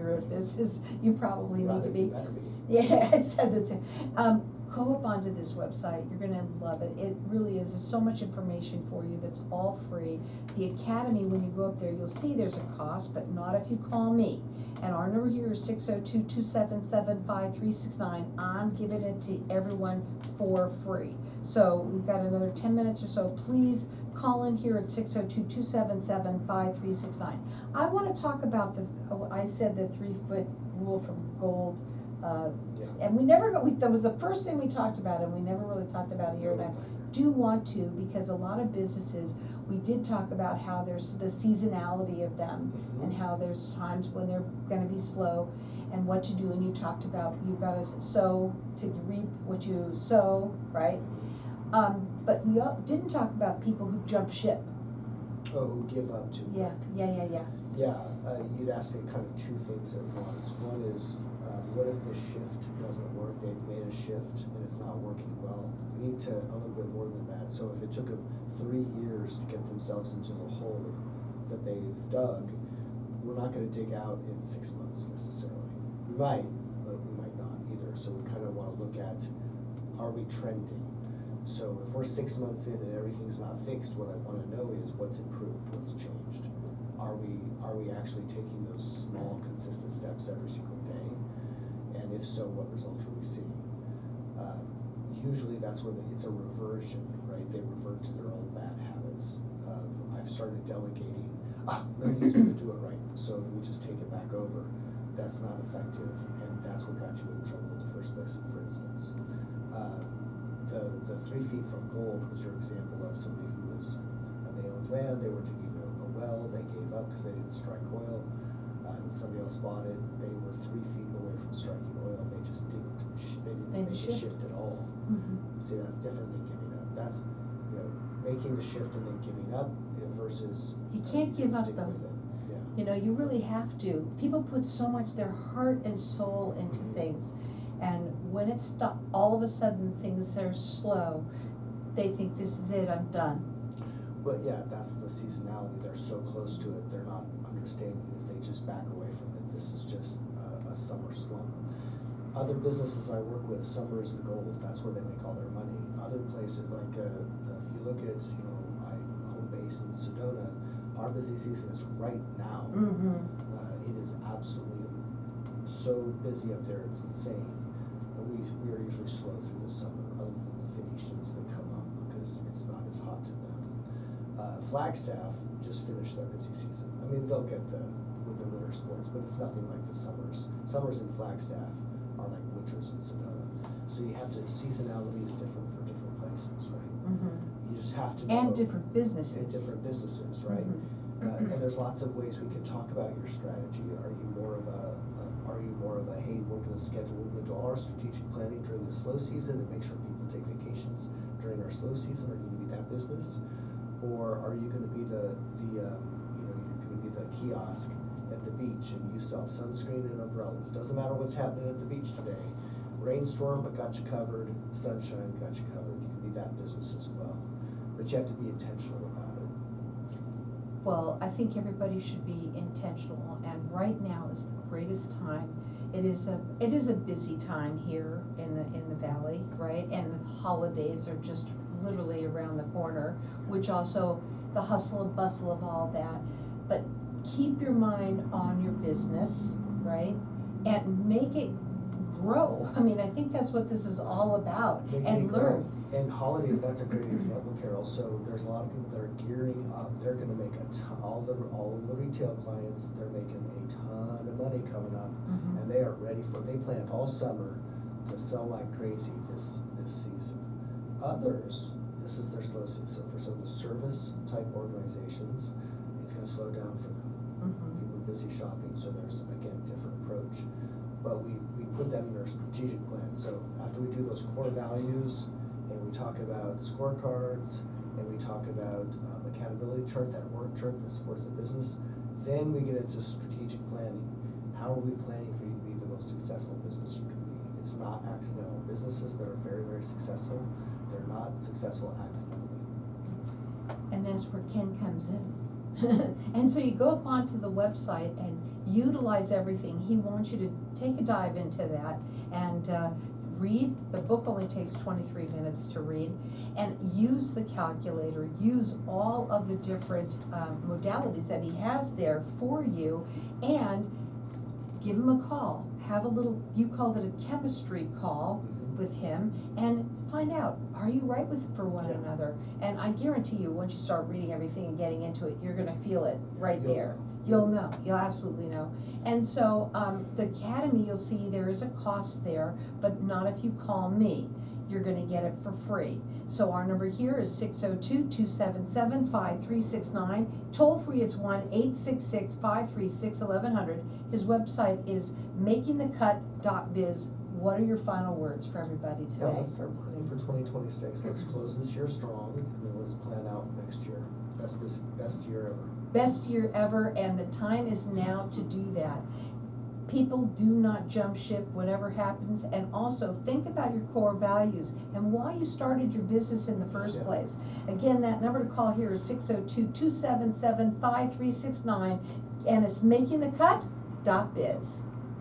you're a business, you probably need to be. You better be. Yeah, I said that too. Go up onto this website, you're gonna love it, it really is, there's so much information for you that's all free. The Academy, when you go up there, you'll see there's a cost, but not if you call me. And our number here is 602-277-5369, I'm giving it to everyone for free. So we've got another 10 minutes or so, please call in here at 602-277-5369. I wanna talk about I said the 3-foot rule from gold. And we never that was the first thing we talked about, and we never really talked about it here, and I do want to, because a lot of businesses, we did talk about how there's the seasonality of them, and how there's times when they're gonna be slow, and what to do, and you talked about, you gotta sow to reap what you sow, right? But we didn't talk about people who jump ship. Oh, who give up too quick. Yeah. Yeah, you'd ask me kind of two things at once. One is, what if the shift doesn't work? They've made a shift and it's not working well. We need to a little bit more than that. So if it took them 3 years to get themselves into the hole that they've dug, we're not going to dig out in 6 months necessarily. We might, but we might not either. So we kind of want to look at, are we trending? So if we're 6 months in and everything's not fixed, what I want to know is what's improved, what's changed. Are we actually taking those small, consistent steps every single day? And if so, what results are we seeing? Usually that's where it's a reversion, right? They revert to their old bad habits. I've started delegating, nobody's going to do it right, so we just take it back over. That's not effective, and that's what got you in trouble in the first place, for instance. The 3 feet from gold was your example of somebody who was, they owned land, they were digging a well, they gave up because they didn't strike oil. Somebody else bought it, they were 3 feet away from striking oil, they just didn't make a shift at all. Mm-hmm. See, that's different than giving up. That's, making the shift and then giving up versus you can't give up stick though. with it. Yeah. You really have to. People put so much their heart and soul into things, and when it's all of a sudden things are slow, they think this is it, I'm done. But yeah, that's the seasonality. They're so close to it, they're not understanding if they just back away from it. This is just a summer slump. Other businesses I work with, summer is the gold. That's where they make all their money. Other places, like if you look at, home base in Sedona, our busy season is right now. Mm-hmm. It is absolutely so busy up there, it's insane. And we are usually slow through the summer, other than the Phoenicians that come up because it's not as hot to them. Flagstaff just finished their busy season. I mean, they'll get with the winter sports, but it's nothing like the summers. Summers in Flagstaff are like winters in Sedona. So you have to, seasonality is different for different places, right? Mm-hmm. You just have to know. And different businesses. And different businesses, right? Mm-hmm. And there's lots of ways we can talk about your strategy. Are you more of a, hey, we're going to do all our strategic planning during the slow season and make sure people take vacations during our slow season? Are you going to be that business? Or are you going to be you're going to be the kiosk at the beach and you sell sunscreen and umbrellas? Doesn't matter what's happening at the beach today. Rainstorm, but got you covered. Sunshine, got you covered. You can be that business as well. But you have to be intentional about it. Well, I think everybody should be intentional, and right now is the greatest time. It is a busy time here in the valley, right? And the holidays are just literally around the corner, which also the hustle and bustle of all that. But keep your mind on your business, right? And make it grow. I mean, I think that's what this is all about. And learn. And holidays, that's a great example, Carol. So there's a lot of people that are gearing up. They're going to make all of the retail clients, they're making a ton of money coming up, and they are ready for it. They planned all summer to sell like crazy this season. Others, this is their slow season. So for some of the service type organizations, it's going to slow down for them. People are busy shopping, so there's, again, different approach. But we put that in our strategic plan. So after we do those core values, and we talk about scorecards, and we talk about accountability chart, that org chart that supports the business, then we get into strategic planning. How are we planning for you to be the most successful business you can be? It's not accidental. Businesses that are very, very successful, they're not successful accidentally. And that's where Ken comes in. And so you go up onto the website and utilize everything. He wants you to take a dive into that and read. The book only takes 23 minutes to read, and use the calculator, use all of the different modalities that he has there for you, and give him a call. Have a little, you called it a chemistry call with him, and find out, are you right for one Yeah. another? And I guarantee you, once you start reading everything and getting into it, you're gonna feel it right You'll there. know. You'll know, you'll absolutely know. And so, the academy, you'll see there is a cost there, but not if you call me. You're gonna get it for free. So our number here is 602-277-5369. Toll free is 1-866-536-1100. His website is makingthecut.biz. What are your final words for everybody Yeah, today? let's start planning for 2026. Let's close this year strong, and then let's plan out next year. Best year ever. Best year ever, and the time is now to do that. People do not jump ship, whatever happens, and also think about your core values and why you started your business in the first Yeah. place. Again, that number to call here is 602-277-5369, and it's makingthecut.biz.